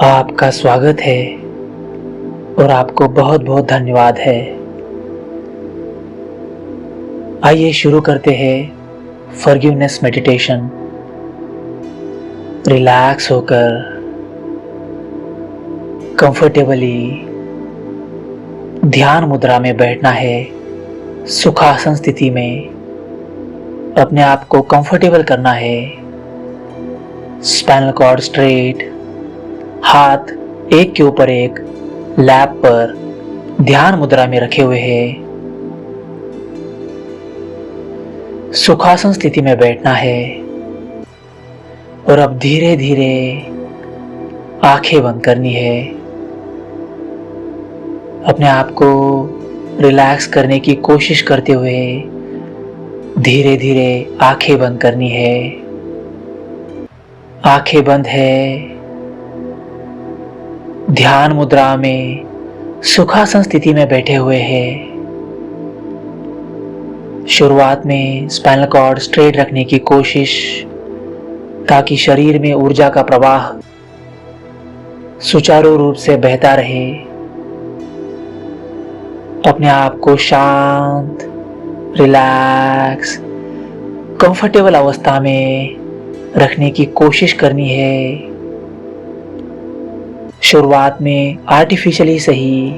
आपका स्वागत है और आपको बहुत बहुत धन्यवाद है। आइए शुरू करते हैं फॉरगिवनेस मेडिटेशन। रिलैक्स होकर कंफर्टेबली ध्यान मुद्रा में बैठना है। सुखासन स्थिति में अपने आप को कंफर्टेबल करना है। स्पाइनल कॉर्ड स्ट्रेट, हाथ एक के ऊपर एक लैप पर ध्यान मुद्रा में रखे हुए हैं। सुखासन स्थिति में बैठना है और अब धीरे धीरे आंखें बंद करनी है। अपने आप को रिलैक्स करने की कोशिश करते हुए धीरे धीरे आंखें बंद करनी है। आंखें बंद है। ध्यान मुद्रा में सुखासन स्थिति में बैठे हुए हैं। शुरुआत में स्पाइनल कॉर्ड स्ट्रेट रखने की कोशिश, ताकि शरीर में ऊर्जा का प्रवाह सुचारू रूप से बहता रहे। अपने आप को शांत, रिलैक्स, कंफर्टेबल अवस्था में रखने की कोशिश करनी है। शुरुआत में आर्टिफिशियली सही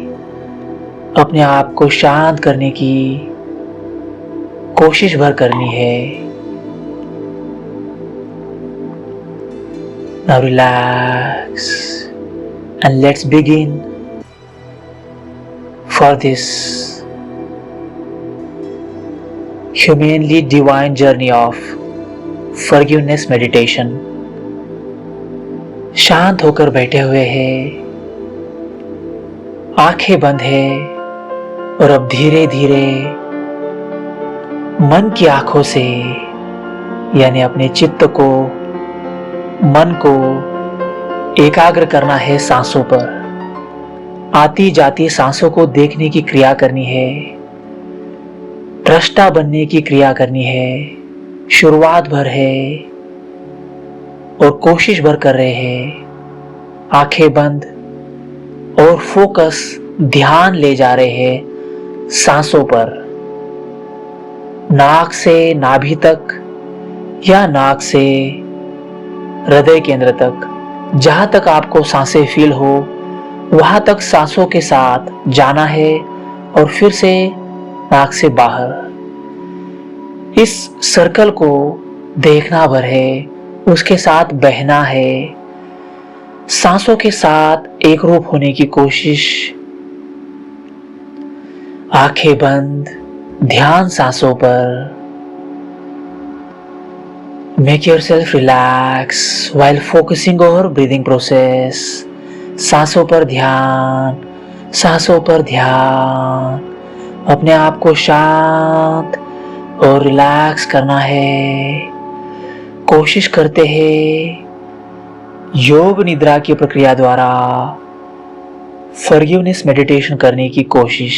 अपने आप को शांत करने की कोशिश भर करनी है। Now relax and let's begin for this humanly divine journey of forgiveness meditation। शांत होकर बैठे हुए हैं, आंखें बंद है और अब धीरे धीरे मन की आंखों से, यानी अपने चित्त को, मन को एकाग्र करना है सांसों पर। आती जाती सांसों को देखने की क्रिया करनी है। दृष्टा बनने की क्रिया करनी है। शुरुआत भर है और कोशिश भर कर रहे हैं। आंखें बंद और फोकस, ध्यान ले जा रहे हैं सांसों पर। नाक से नाभि तक या नाक से हृदय केंद्र तक, जहां तक आपको सांसें फील हो वहां तक सांसों के साथ जाना है और फिर से नाक से बाहर। इस सर्कल को देखना भर है, उसके साथ बहना है। सांसों के साथ एक रूप होने की कोशिश। आंखें बंद, ध्यान सांसों पर। Make yourself relax while focusing over breathing process. सांसों पर ध्यान, सांसों पर ध्यान। अपने आप को शांत और रिलैक्स करना है। कोशिश करते हैं योग निद्रा की प्रक्रिया द्वारा फॉरगिवनेस मेडिटेशन करने की कोशिश,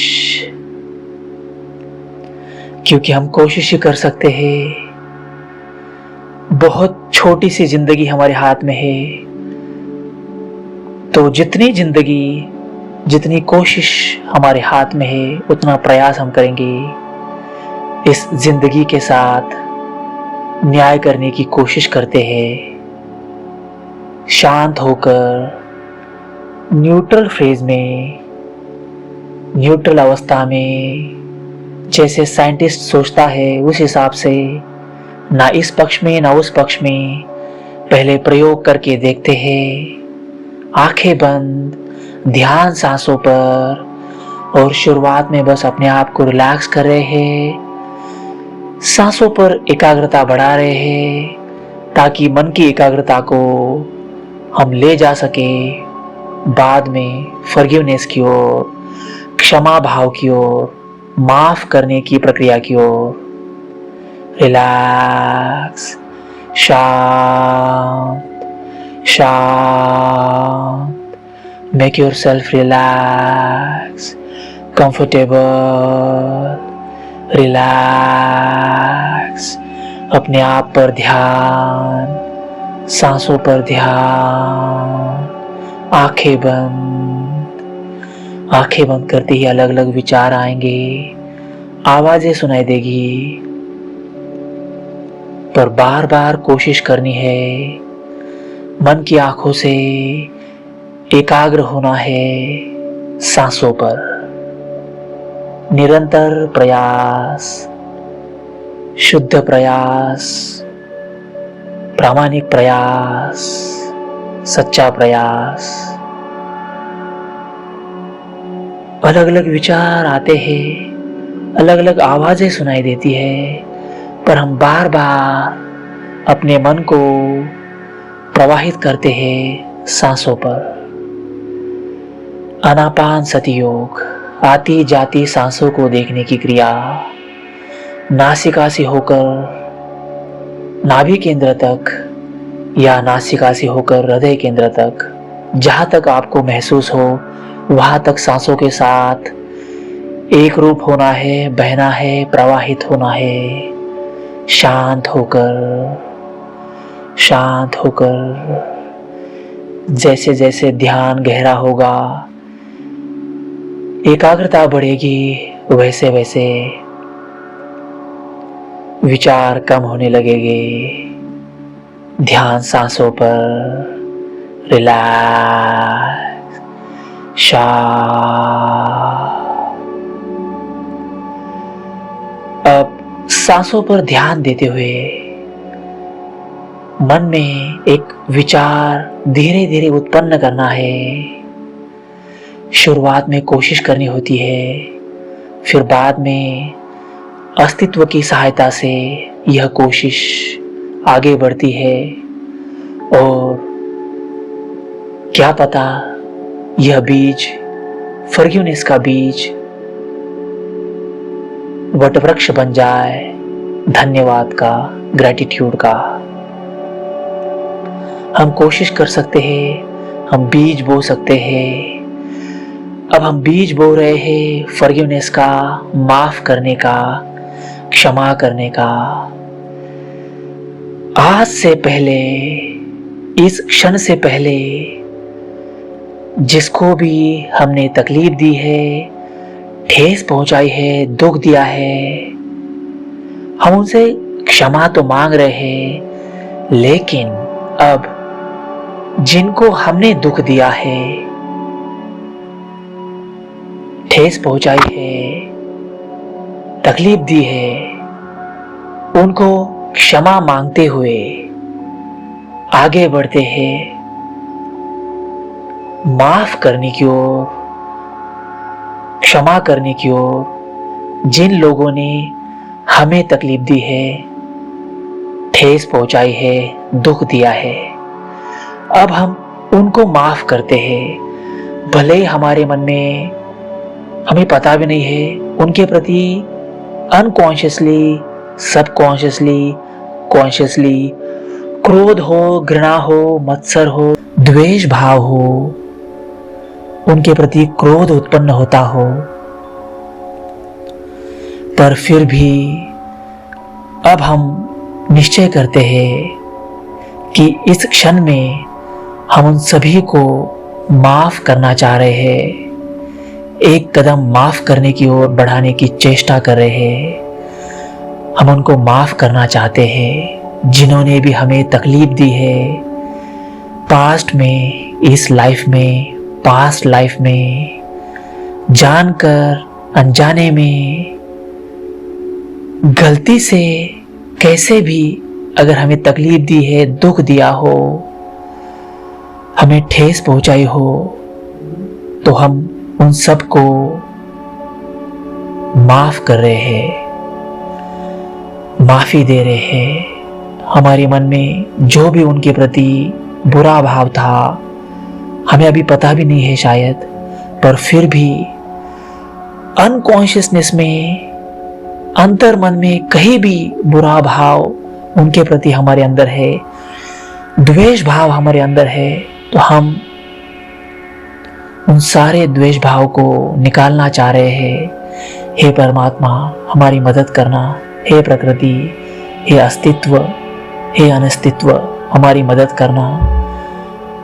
क्योंकि हम कोशिश ही कर सकते हैं। बहुत छोटी सी जिंदगी हमारे हाथ में है, तो जितनी जिंदगी, जितनी कोशिश हमारे हाथ में है, उतना प्रयास हम करेंगे इस जिंदगी के साथ न्याय करने की कोशिश करते हैं। शांत होकर न्यूट्रल फेज में, न्यूट्रल अवस्था में, जैसे साइंटिस्ट सोचता है उस हिसाब से, ना इस पक्ष में ना उस पक्ष में, पहले प्रयोग करके देखते हैं। आंखें बंद, ध्यान सांसों पर, और शुरुआत में बस अपने आप को रिलैक्स कर रहे हैं। सांसों पर एकाग्रता बढ़ा रहे हैं, ताकि मन की एकाग्रता को हम ले जा सके बाद में फॉरगिवनेस की ओर, क्षमा भाव की ओर, माफ करने की प्रक्रिया की ओर। रिलैक्स, शांत शांत। Make yourself relax, comfortable, relax. अपने आप पर ध्यान, सांसों पर ध्यान। आंखें बंद करते ही अलग अलग विचार आएंगे, आवाजें सुनाई देगी, पर बार बार कोशिश करनी है, मन की आंखों से एकाग्र होना है सांसों पर। निरंतर प्रयास, शुद्ध प्रयास, प्रामाणिक प्रयास, सच्चा प्रयास। अलग अलग विचार आते हैं, अलग अलग आवाजें सुनाई देती है, पर हम बार बार अपने मन को प्रवाहित करते हैं सांसों पर। आनापान सति योग, आती जाती सांसों को देखने की क्रिया। नासिका से होकर नाभि केंद्र तक या नासिका से होकर हृदय केंद्र तक, जहां तक आपको महसूस हो वहां तक सांसों के साथ एक रूप होना है, बहना है, प्रवाहित होना है। शांत होकर जैसे जैसे ध्यान गहरा होगा, एकाग्रता बढ़ेगी, वैसे वैसे विचार कम होने लगेंगे। ध्यान सांसों पर, रिलैक्स, शांत। अब सांसों पर ध्यान देते हुए मन में एक विचार धीरे धीरे उत्पन्न करना है। शुरुआत में कोशिश करनी होती है, फिर बाद में अस्तित्व की सहायता से यह कोशिश आगे बढ़ती है, और क्या पता यह बीज, फॉरगिवनेस का बीज वटवृक्ष बन जाए, धन्यवाद का, ग्रैटिट्यूड का। हम कोशिश कर सकते हैं, हम बीज बो सकते हैं। अब हम बीज बो रहे हैं फॉरगिवनेस का, माफ करने का, क्षमा करने का। आज से पहले, इस क्षण से पहले जिसको भी हमने तकलीफ दी है, ठेस पहुंचाई है, दुख दिया है, हम उनसे क्षमा तो मांग रहे हैं, लेकिन अब जिनको हमने दुख दिया है, ठेस पहुंचाई है, तकलीफ दी है, उनको क्षमा मांगते हुए आगे बढ़ते हैं माफ करने की ओर, क्षमा करने की ओर। जिन लोगों ने हमें तकलीफ दी है, ठेस पहुंचाई है, दुख दिया है, अब हम उनको माफ करते हैं। भले ही हमारे मन में हमें पता भी नहीं है, उनके प्रति अनकॉन्शियसली, सबकॉन्शियसली, कॉन्शियसली क्रोध हो, घृणा हो, मत्सर हो, द्वेष भाव हो, उनके प्रति क्रोध उत्पन्न होता हो, पर फिर भी अब हम निश्चय करते हैं कि इस क्षण में हम उन सभी को माफ करना चाह रहे हैं, एक कदम माफ करने की ओर बढ़ाने की चेष्टा कर रहे हैं। हम उनको माफ करना चाहते हैं जिन्होंने भी हमें तकलीफ दी है, पास्ट में, इस लाइफ में, पास्ट लाइफ में, जानकर, अनजाने में, गलती से कैसे भी अगर हमें तकलीफ दी है, दुख दिया हो, हमें ठेस पहुंचाई हो, तो हम उन सब को माफ कर रहे हैं, माफी दे रहे हैं। हमारे मन में जो भी उनके प्रति बुरा भाव था, हमें अभी पता भी नहीं है शायद, पर फिर भी अनकॉन्शियसनेस में, अंतर मन में कहीं भी बुरा भाव उनके प्रति हमारे अंदर है, द्वेष भाव हमारे अंदर है, तो हम उन सारे द्वेष भाव को निकालना चाह रहे हैं, हे परमात्मा, हमारी मदद करना। हे प्रकृति, हे अस्तित्व, हे अनस्तित्व, हमारी मदद करना।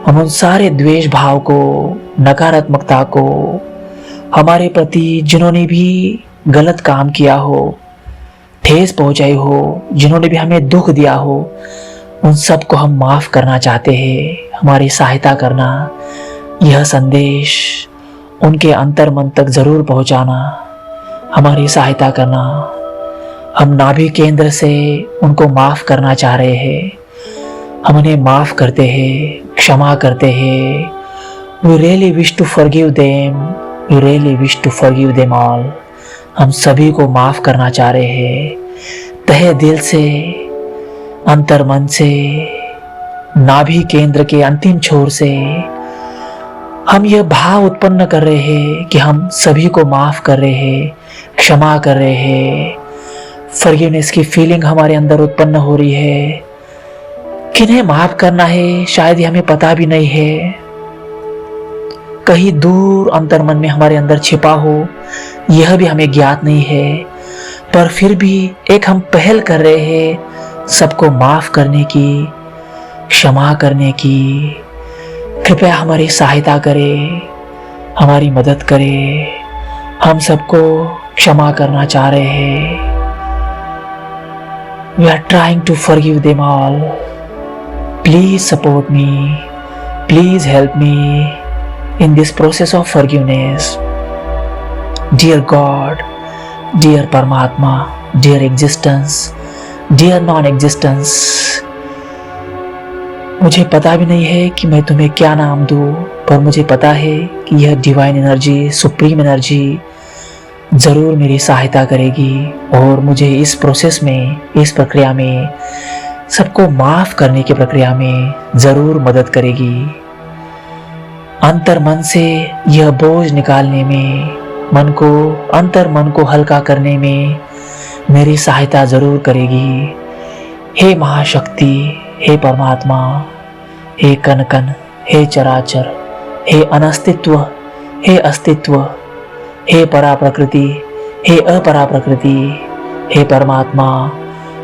हम उन सारे द्वेष भाव को, नकारात्मकता को, हमारे प्रति जिन्होंने भी गलत काम किया हो, ठेस पहुंचाई हो, जिन्होंने भी हमें दुख दिया हो, उन सब को हम माफ करना चाहते हैं। हमारी सहायता करना, यह संदेश उनके अंतर मन तक जरूर पहुंचाना, हमारी सहायता करना। हम नाभि केंद्र से उनको माफ करना चाह रहे हैं। हम उन्हें माफ करते हैं, क्षमा करते हैं। We really wish to forgive them. We really wish to forgive them all. हम सभी को माफ करना चाह रहे हैं, तहे दिल से, अंतर मन से, नाभि केंद्र के अंतिम छोर से हम यह भाव उत्पन्न कर रहे हैं कि हम सभी को माफ कर रहे हैं, क्षमा कर रहे हैं। फॉरगिवनेस की फीलिंग हमारे अंदर उत्पन्न हो रही है। किन्हें माफ करना है शायद ये हमें पता भी नहीं है, कहीं दूर अंतर्मन में हमारे अंदर छिपा हो, यह भी हमें ज्ञात नहीं है। पर फिर भी एक हम पहल कर रहे हैं सबको माफ करने की, क्षमा करने की। कृपया हमारी सहायता करें, हमारी मदद करें। हम सबको क्षमा करना चाह रहे हैं। We are trying to forgive them all. Please support me. Please help me in this process of forgiveness. Dear God, dear Paramatma, dear existence, dear non-existence. मुझे पता भी नहीं है कि मैं तुम्हें क्या नाम दूँ, पर मुझे पता है कि यह डिवाइन एनर्जी, सुप्रीम एनर्जी ज़रूर मेरी सहायता करेगी और मुझे इस प्रोसेस में, इस प्रक्रिया में, सबको माफ़ करने की प्रक्रिया में ज़रूर मदद करेगी। अंतर मन से यह बोझ निकालने में, मन को, अंतर मन को हल्का करने में मेरी सहायता ज़रूर करेगी। हे महाशक्ति, हे परमात्मा, हे कण कण, हे चराचर, हे अनस्तित्व, हे अस्तित्व, हे परा प्रकृति, हे अपरा प्रकृति, हे परमात्मा,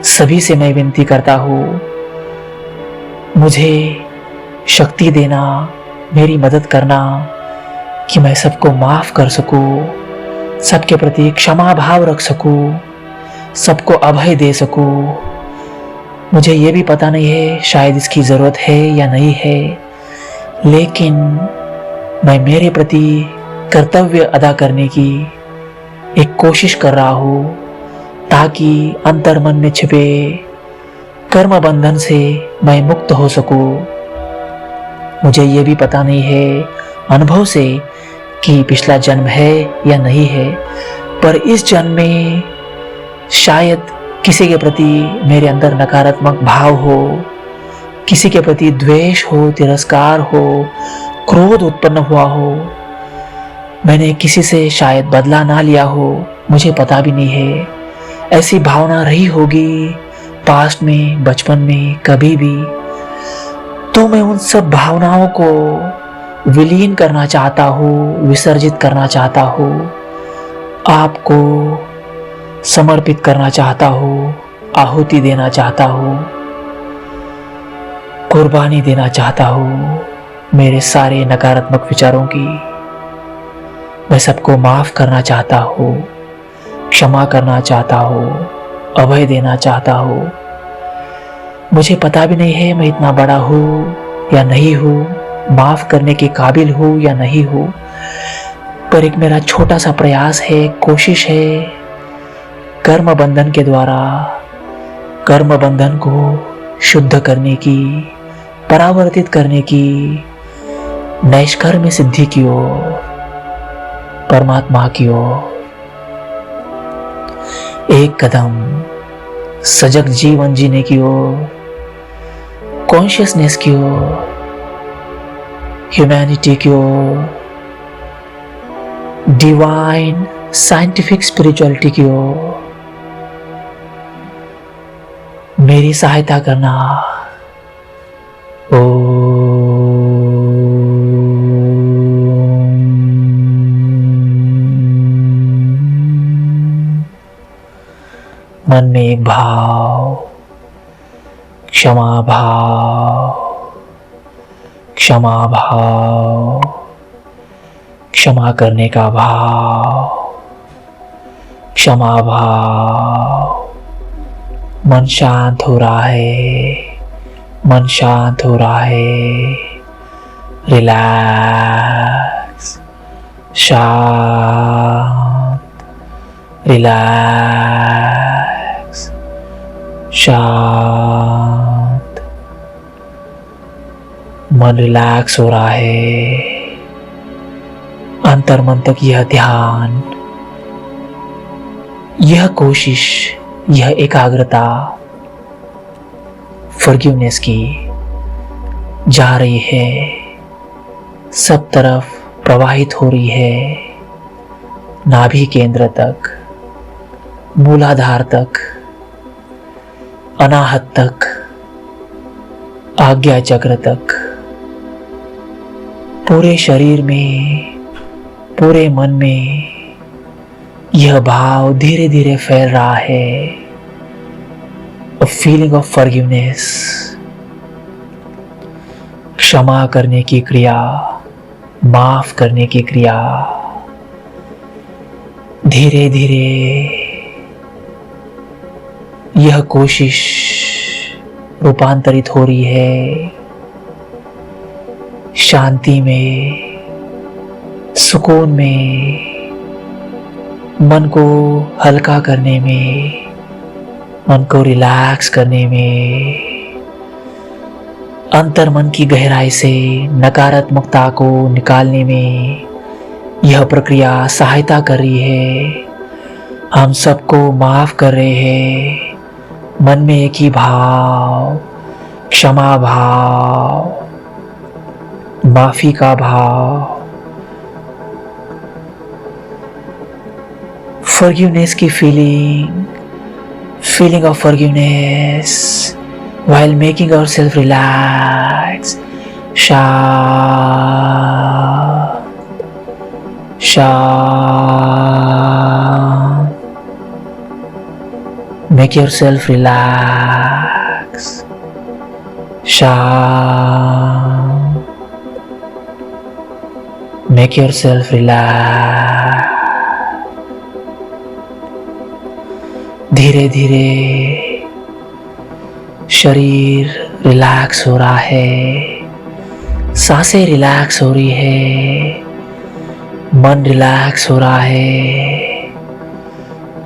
सभी से मैं विनती करता हूँ, मुझे शक्ति देना, मेरी मदद करना कि मैं सबको माफ़ कर सकूँ, सबके प्रति क्षमा भाव रख सकूँ, सबको अभय दे सकूँ। मुझे ये भी पता नहीं है शायद इसकी ज़रूरत है या नहीं है, लेकिन मैं मेरे प्रति कर्तव्य अदा करने की एक कोशिश कर रहा हूँ ताकि अंतर्मन में छिपे कर्म बंधन से मैं मुक्त हो सकूँ। मुझे ये भी पता नहीं है अनुभव से कि पिछला जन्म है या नहीं है, पर इस जन्म में शायद किसी के प्रति मेरे अंदर नकारात्मक भाव हो, किसी के प्रति द्वेष हो, तिरस्कार हो, क्रोध उत्पन्न हुआ हो, मैंने किसी से शायद बदला ना लिया हो, मुझे पता भी नहीं है। ऐसी भावना रही होगी पास्ट में, बचपन में, कभी भी। तो मैं उन सब भावनाओं को विलीन करना चाहता हूँ, विसर्जित करना चाहता हूँ, आपको समर्पित करना चाहता हूँ, आहुति देना चाहता हूँ, कुर्बानी देना चाहता हूँ मेरे सारे नकारात्मक विचारों की। मैं सबको माफ करना चाहता हूँ, क्षमा करना चाहता हूँ, अभय देना चाहता हूँ। मुझे पता भी नहीं है मैं इतना बड़ा हूँ या नहीं हूँ, माफ करने के काबिल हूँ या नहीं हूँ, पर एक मेरा छोटा सा प्रयास है, कोशिश है, कर्म बंधन के द्वारा कर्म बंधन को शुद्ध करने की, परावर्तित करने की, नैष्कर्म्य सिद्धि की ओर, परमात्मा की ओर एक कदम सजग जीवन जीने की ओर, कॉन्शियसनेस की ओर, ह्यूमैनिटी की ओर, डिवाइन साइंटिफिक स्पिरिचुअलिटी की ओर मेरी सहायता करना। मन में एक भाव, क्षमा भाव, क्षमा भाव, क्षमा करने का भाव, क्षमा भाव। मन शांत हो रहा है, मन शांत हो रहा है। रिलैक्स, शांत, रिलैक्स, शांत। मन रिलैक्स हो रहा है। अंतर मन तक यह ध्यान, यह कोशिश, यह एकाग्रता फॉरगिवनेस की जा रही है, सब तरफ प्रवाहित हो रही है, नाभि केंद्र तक, मूलाधार तक, अनाहत तक, आज्ञा चक्र तक, पूरे शरीर में, पूरे मन में यह भाव धीरे धीरे फैल रहा है। अ फीलिंग ऑफ फॉरगिवनेस, क्षमा करने की क्रिया, माफ करने की क्रिया धीरे धीरे यह कोशिश रूपांतरित हो रही है शांति में, सुकून में, मन को हल्का करने में, मन को रिलैक्स करने में, अंतर मन की गहराई से नकारात्मकता को निकालने में यह प्रक्रिया सहायता कर रही है। हम सबको माफ कर रहे हैं। मन में एक ही भाव, क्षमा भाव, माफी का भाव, forgiveness की feeling of forgiveness while making ourselves relax, make yourself relax, make yourself relax। धीरे धीरे शरीर रिलैक्स हो रहा है, सांसें रिलैक्स हो रही है, मन रिलैक्स हो रहा है,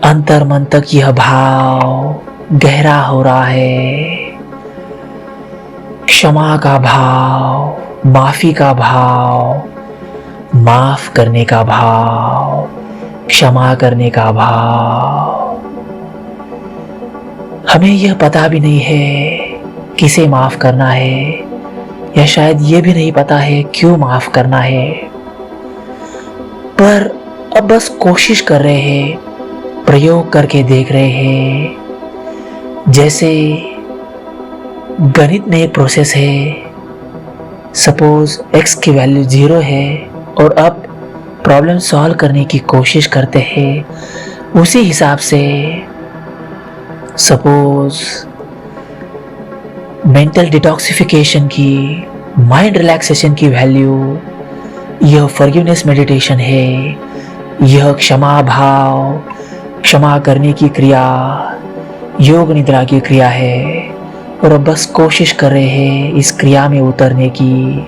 अंतर मन तक यह भाव गहरा हो रहा है। क्षमा का भाव, माफी का भाव, माफ करने का भाव, क्षमा करने का भाव। हमें यह पता भी नहीं है किसे माफ करना है, या शायद ये भी नहीं पता है क्यों माफ करना है, पर अब बस कोशिश कर रहे हैं, प्रयोग करके देख रहे हैं। जैसे गणित में एक प्रोसेस है, सपोज x की वैल्यू 0 है और अब प्रॉब्लम सॉल्व करने की कोशिश करते हैं। उसी हिसाब से सपोज मेंटल डिटॉक्सिफिकेशन की, माइंड रिलैक्सेशन की वैल्यू यह फॉरगिवनेस मेडिटेशन है, यह क्षमा भाव, क्षमा करने की क्रिया, योग निद्रा की क्रिया है। और अब बस कोशिश कर रहे हैं इस क्रिया में उतरने की,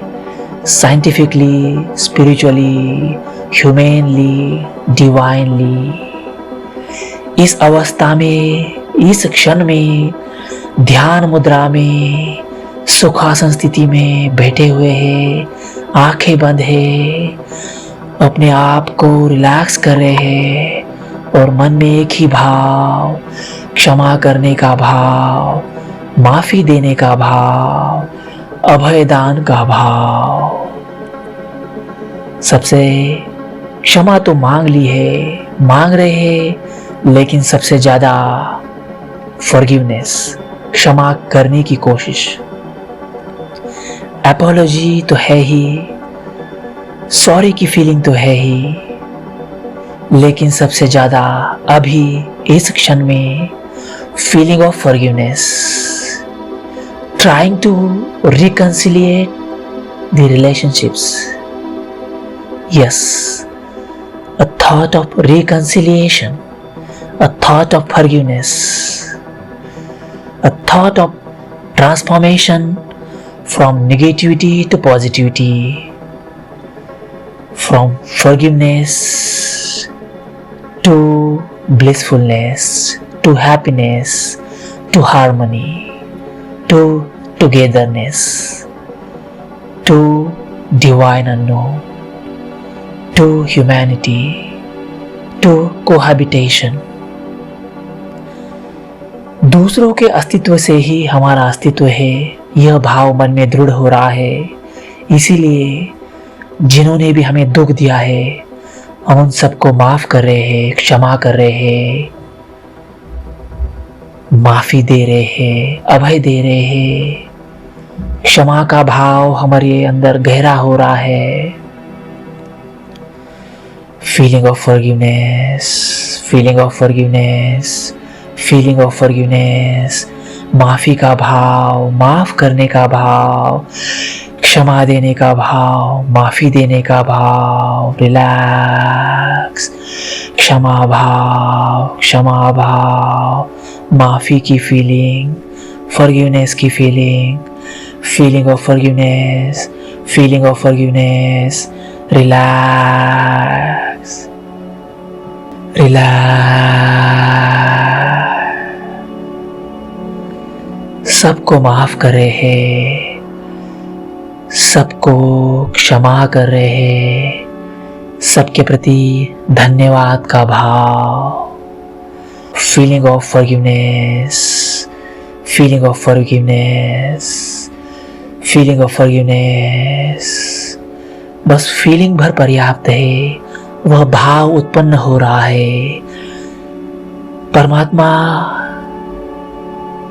साइंटिफिकली, स्पिरिचुअली, ह्यूमनली, डिवाइनली। इस अवस्था में, इस क्षण में, ध्यान मुद्रा में, सुखासन स्थिति में बैठे हुए हैं, आंखें बंद है, अपने आप को रिलैक्स कर रहे हैं और मन में एक ही भाव, क्षमा करने का भाव, माफी देने का भाव, अभयदान का भाव। सबसे क्षमा तो मांग ली है, मांग रहे हैं, लेकिन सबसे ज्यादा फॉरगिवनेस, क्षमा करने की कोशिश। एपोलॉजी तो है ही, सॉरी की फीलिंग तो है ही, लेकिन सबसे ज्यादा अभी इस क्षण में feeling of forgiveness, trying to reconcile the relationships. Yes, a thought of reconciliation, a thought of forgiveness, a thought of transformation from negativity to positivity, from forgiveness to blissfulness, to happiness, to harmony, to togetherness, to divine unknown, to humanity, to cohabitation. दूसरों के अस्तित्व से ही हमारा अस्तित्व है, यह भाव मन में दृढ़ हो रहा है। इसीलिए जिन्होंने भी हमें दुख दिया है, हम उन सबको माफ कर रहे हैं, क्षमा कर रहे हैं, माफी दे रहे हैं, अभय दे रहे हैं। क्षमा का भाव हमारे अंदर गहरा हो रहा है। Feeling of forgiveness, feeling of forgiveness, feeling of forgiveness, माफी का भाव, माफ करने का भाव, क्षमा देने का भाव, माफी देने का भाव, रिलैक्स, क्षमा भाव, क्षमा भाव, माफी की फीलिंग, फॉरगिवनेस की feeling, feeling of forgiveness, feeling of forgiveness, relax, relax. सबको माफ कर रहे हैं, सबको क्षमा कर रहे हैं, सबके प्रति धन्यवाद का भाव। Feeling of forgiveness, feeling of forgiveness, feeling of forgiveness. बस फीलिंग भर पर्याप्त है, वह भाव उत्पन्न हो रहा है। परमात्मा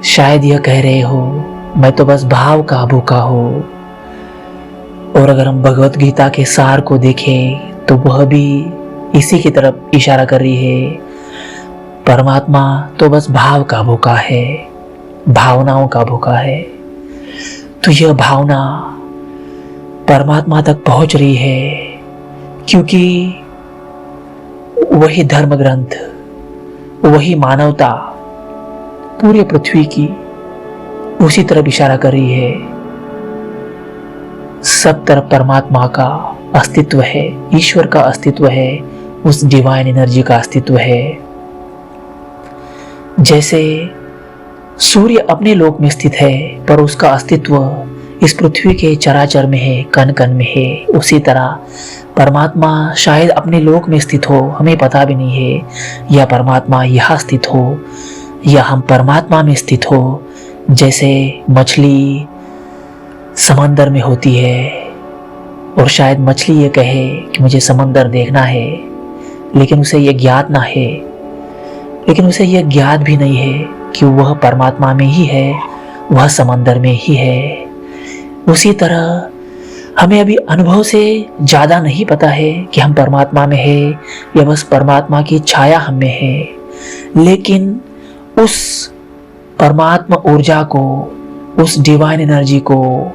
शायद यह कह रहे हो, मैं तो बस भाव का भूखा हूं। और अगर हम भगवत गीता के सार को देखें तो वह भी इसी की तरफ इशारा कर रही है। परमात्मा तो बस भाव का भूखा है, भावनाओं का भूखा है। तो यह भावना परमात्मा तक पहुंच रही है, क्योंकि वही धर्म ग्रंथ, वही मानवता पूरे पृथ्वी की उसी तरफ इशारा कर रही है। सब तरफ परमात्मा का अस्तित्व है, ईश्वर का अस्तित्व है, उस डिवाइन एनर्जी का अस्तित्व है। जैसे सूर्य अपने लोक में स्थित है, पर उसका अस्तित्व इस पृथ्वी के चराचर में है, कण कण में है। उसी तरह परमात्मा शायद अपने लोक में स्थित हो, हमें पता भी नहीं है, या परमात्मा यहाँ स्थित हो, या हम परमात्मा में स्थित हो। जैसे मछली समंदर में होती है और शायद मछली ये कहे कि मुझे समंदर देखना है, लेकिन उसे यह ज्ञात ना है, लेकिन उसे यह ज्ञात भी नहीं है कि वह परमात्मा में ही है, वह समंदर में ही है। उसी तरह हमें अभी अनुभव से ज़्यादा नहीं पता है कि हम परमात्मा में है या बस परमात्मा की छाया हम में है, लेकिन उस परमात्मा ऊर्जा को, उस डिवाइन एनर्जी को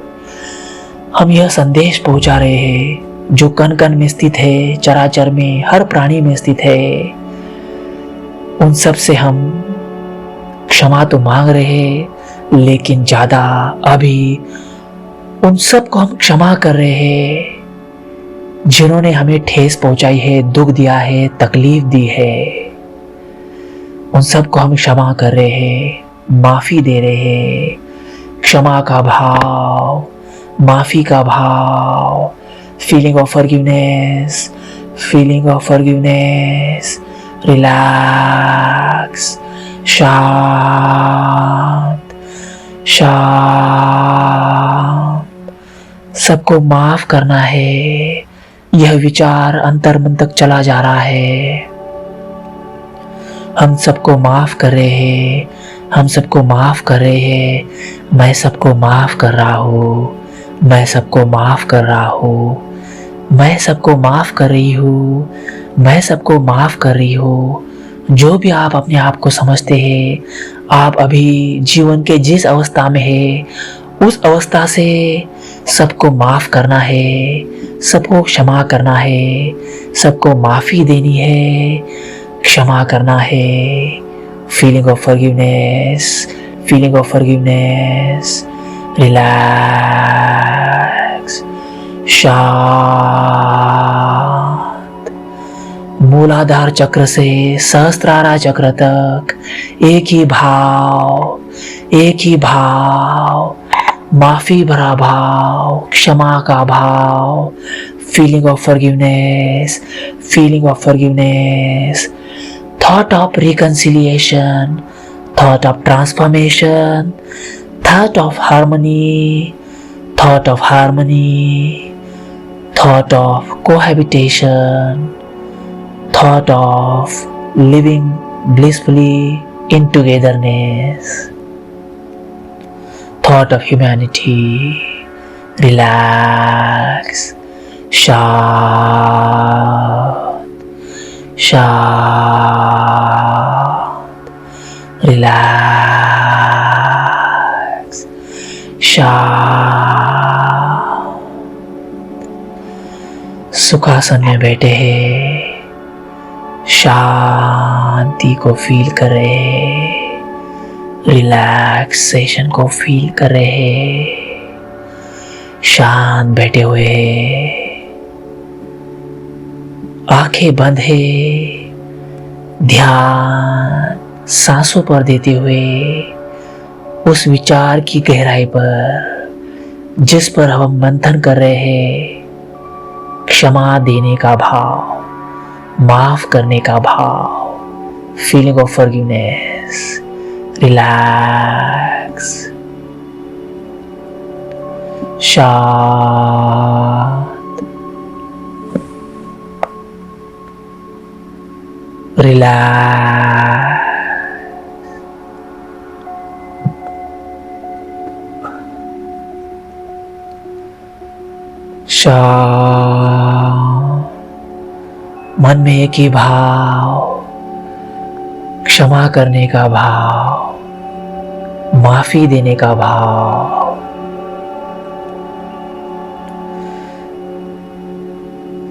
हम यह संदेश पहुंचा रहे हैं, जो कण कण में स्थित है, चराचर में, हर प्राणी में स्थित है। उन सब से हम क्षमा तो मांग रहे हैं, लेकिन ज़्यादा अभी उन सब को हम क्षमा कर रहे हैं जिन्होंने हमें ठेस पहुंचाई है, दुख दिया है, तकलीफ दी है। उन सब को हम क्षमा कर रहे हैं, माफी दे रहे हैं। क्षमा का भाव, माफी का भाव, feeling of forgiveness, feeling of forgiveness, relax, शांत, शांत। सबको माफ करना है। यह विचार अंतर्मन तक चला जा रहा है। हम सबको माफ कर रहे हैं, हम सबको माफ कर रहे हैं। मैं सबको माफ कर रहा हूँ, मैं सबको माफ कर रहा हूँ, मैं सबको माफ कर रही हूँ, मैं सबको माफ कर रही हूँ। जो भी आप अपने आप को समझते हैं, आप अभी जीवन के जिस अवस्था में है उस अवस्था से सबको माफ करना है, सबको क्षमा करना है, सबको माफी देनी है, क्षमा करना है। Feeling of forgiveness, feeling of forgiveness, relax, शांत। मूलाधार चक्र से सहस्त्रारा चक्र तक एक ही भाव, एक ही भाव, माफी भरा भाव, क्षमा का भाव। Feeling of forgiveness, feeling of forgiveness, thought of reconciliation, thought of transformation, thought of harmony, thought of harmony, thought of cohabitation, thought of living blissfully in togetherness, thought of humanity. Relax, शांत, शांत, relax, शांत। सुखासन में बैठे हैं, शांति को feel कर रहे हैं, रिलैक्सेशन को फील कर रहे हैं, शांत बैठे हुए हैं, आंखें बंद है, ध्यान सांसों पर देते हुए उस विचार की गहराई पर जिस पर हम मंथन कर रहे हैं, क्षमा देने का भाव, माफ करने का भाव, फीलिंग ऑफ फॉरगिवनेस, रिलैक्स, शांत, रिलैक्स, शांत। मन में एक ही भाव, क्षमा करने का भाव, माफी देने का भाव।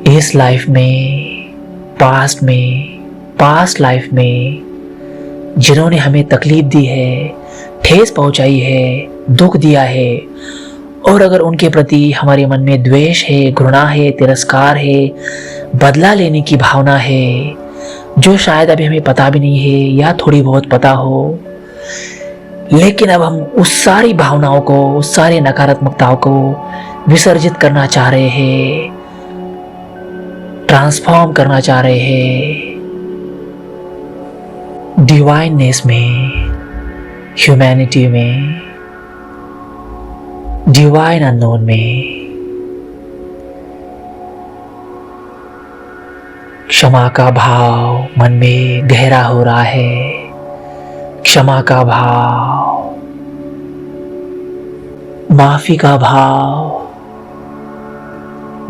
इस लाइफ में, पास्ट लाइफ में जिन्होंने हमें तकलीफ दी है, ठेस पहुंचाई है, दुख दिया है, और अगर उनके प्रति हमारे मन में द्वेष है, घृणा है, तिरस्कार है, बदला लेने की भावना है, जो शायद अभी हमें पता भी नहीं है या थोड़ी बहुत पता हो, लेकिन अब हम उस सारी भावनाओं को, उस सारे नकारात्मकताओं को विसर्जित करना चाह रहे हैं, ट्रांसफॉर्म करना चाह रहे हैं डिवाइननेस में, ह्यूमैनिटी में, डिवाइन अननोन में। क्षमा का भाव मन में गहरा हो रहा है, क्षमा का भाव, माफी का भाव।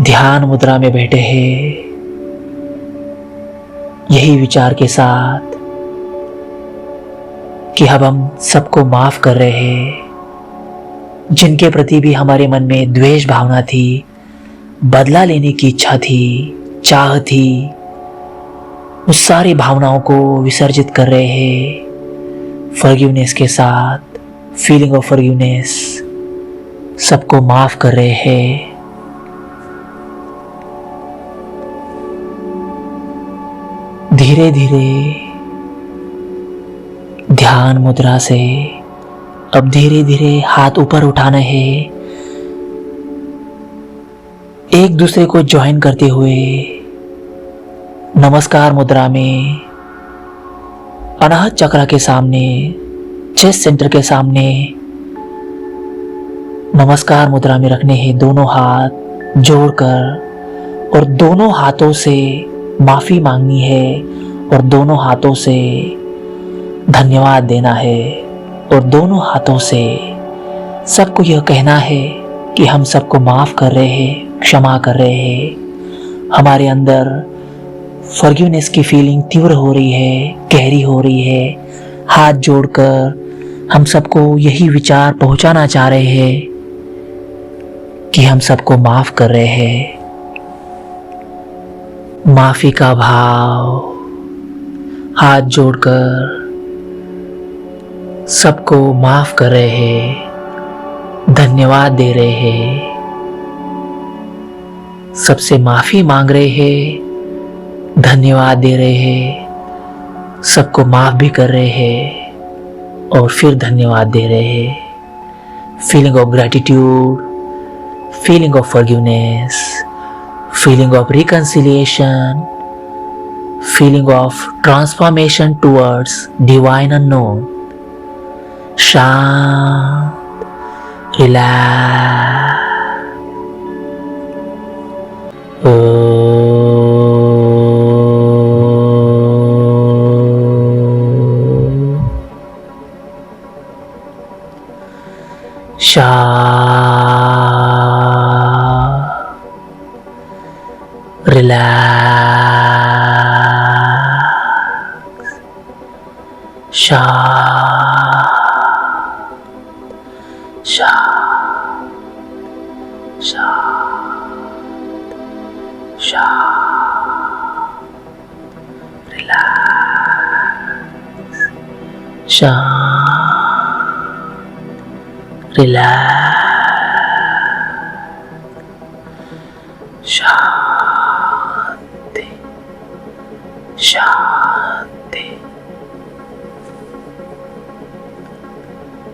ध्यान मुद्रा में बैठे हैं यही विचार के साथ कि अब हम सबको माफ कर रहे हैं, जिनके प्रति भी हमारे मन में द्वेष भावना थी, बदला लेने की इच्छा थी, चाह थी, उस सारी भावनाओं को विसर्जित कर रहे हैं फॉरगिवनेस के साथ, फीलिंग ऑफ फॉरगिवनेस, सबको माफ कर रहे हैं। धीरे धीरे ध्यान मुद्रा से अब धीरे धीरे हाथ ऊपर उठाना है, एक दूसरे को ज्वाइन करते हुए नमस्कार मुद्रा में अनाहत चक्र के सामने, चेस्ट सेंटर के सामने नमस्कार मुद्रा में रखने हैं दोनों हाथ जोड़कर, और दोनों हाथों से माफी मांगनी है, और दोनों हाथों से धन्यवाद देना है, और दोनों हाथों से सबको यह कहना है कि हम सबको माफ कर रहे हैं, क्षमा कर रहे हैं। हमारे अंदर फॉरगिवनेस की फीलिंग तीव्र हो रही है, गहरी हो रही है। हाथ जोड़कर हम सबको यही विचार पहुंचाना चाह रहे हैं कि हम सबको माफ कर रहे हैं। माफी का भाव, हाथ जोड़कर सबको माफ कर रहे हैं, धन्यवाद दे रहे हैं, सबसे माफी मांग रहे हैं, धन्यवाद दे रहे हैं, सबको माफ भी कर रहे हैं और फिर धन्यवाद दे रहे हैं। Feeling of gratitude, feeling of forgiveness, feeling of reconciliation, feeling of transformation towards divine unknown. शांत, रिलैक्स। रिलैक्स, शांति, शांति,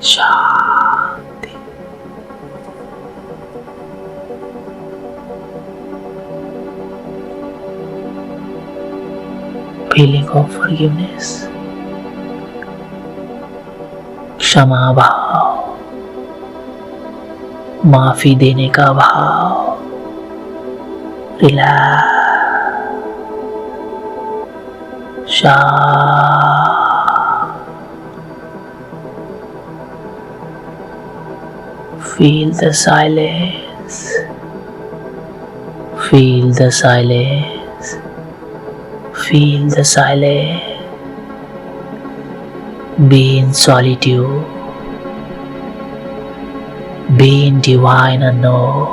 शांति। फीलिंग ऑफ फॉरगिवनेस, क्षमा भाव, माफी देने का भाव। रिलैक्स, शांत। Feel the silence, feel the silence, feel the silence. Be in solitude, be in divine unknown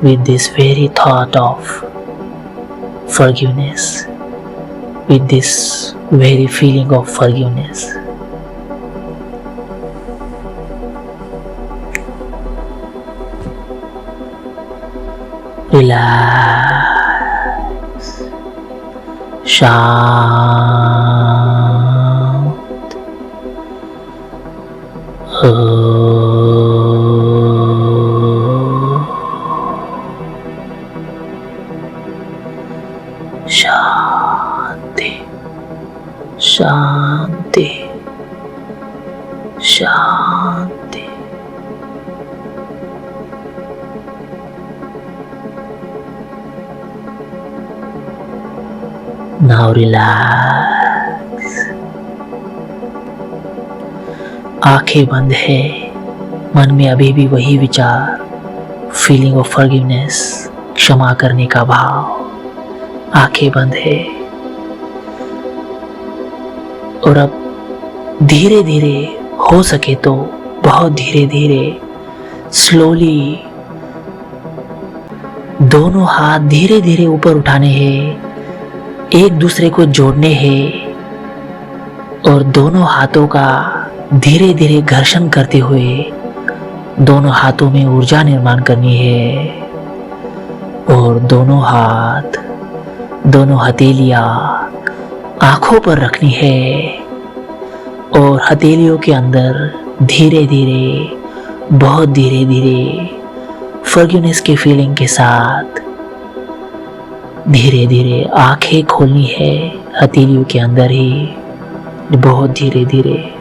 with this very thought of forgiveness, with this very feeling of forgiveness. Relax, शांत, शांति, शांति, शांति। Now relax. आंखें बंद है, मन में अभी भी वही विचार, फीलिंग ऑफ फॉरगिवनेस, क्षमा करने का भाव। आंखें बंद है और अब धीरे धीरे, हो सके तो बहुत धीरे धीरे, स्लोली दोनों हाथ धीरे धीरे ऊपर उठाने हैं, एक दूसरे को जोड़ने हैं और दोनों हाथों का धीरे धीरे घर्षण करते हुए दोनों हाथों में ऊर्जा निर्माण करनी है और दोनों हाथ, दोनों हथेलियां आंखों पर रखनी है और हथेलियों के अंदर धीरे धीरे, बहुत धीरे धीरे फॉरगिवनेस के फीलिंग के साथ धीरे धीरे आंखें खोलनी है, हथेलियों के अंदर ही बहुत धीरे धीरे।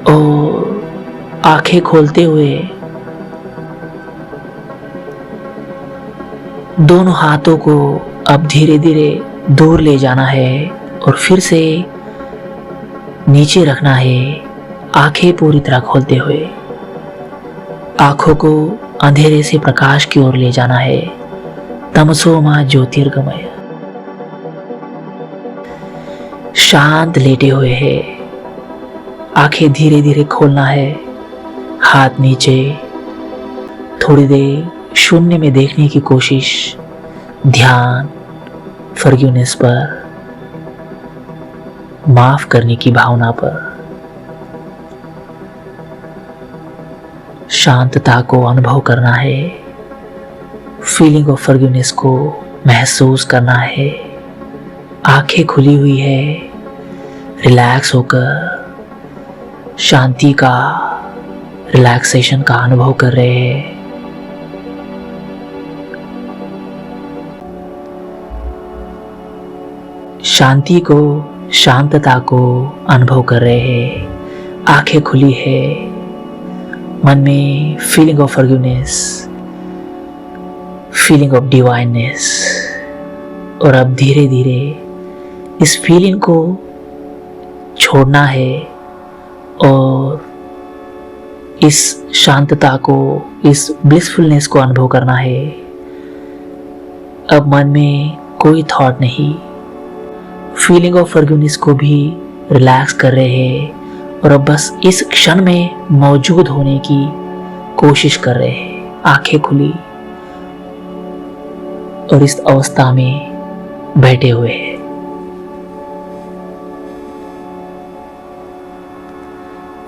और आंखें खोलते हुए दोनों हाथों को अब धीरे धीरे दूर ले जाना है और फिर से नीचे रखना है, आंखें पूरी तरह खोलते हुए। आंखों को अंधेरे से प्रकाश की ओर ले जाना है। तमसो मा ज्योतिर्गमय। शांत लेटे हुए हैं। आंखें धीरे धीरे खोलना है, हाथ नीचे। थोड़ी देर शून्य में देखने की कोशिश, ध्यान फॉरगिवनेस पर, माफ करने की भावना पर। शांतता को अनुभव करना है, फीलिंग ऑफ फॉरगिवनेस को महसूस करना है। आंखें खुली हुई है, रिलैक्स होकर शांति का, रिलैक्सेशन का अनुभव कर रहे हैं। शांति को, शांतता को अनुभव कर रहे हैं। आंखें खुली है, मन में feeling of forgiveness, feeling of divineness. और अब धीरे धीरे इस फीलिंग को छोड़ना है और इस शांतता को, इस ब्लिसफुलनेस को अनुभव करना है। अब मन में कोई थॉट नहीं, फीलिंग ऑफ फॉरगिवनेस को भी रिलैक्स कर रहे हैं और अब बस इस क्षण में मौजूद होने की कोशिश कर रहे हैं। आंखें खुली और इस अवस्था में बैठे हुए हैं।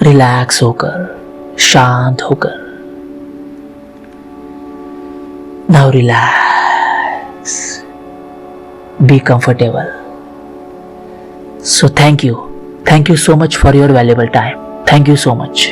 रिलैक्स होकर, शांत होकर। Now relax, be comfortable. So thank you so much for your valuable time. Thank you so much.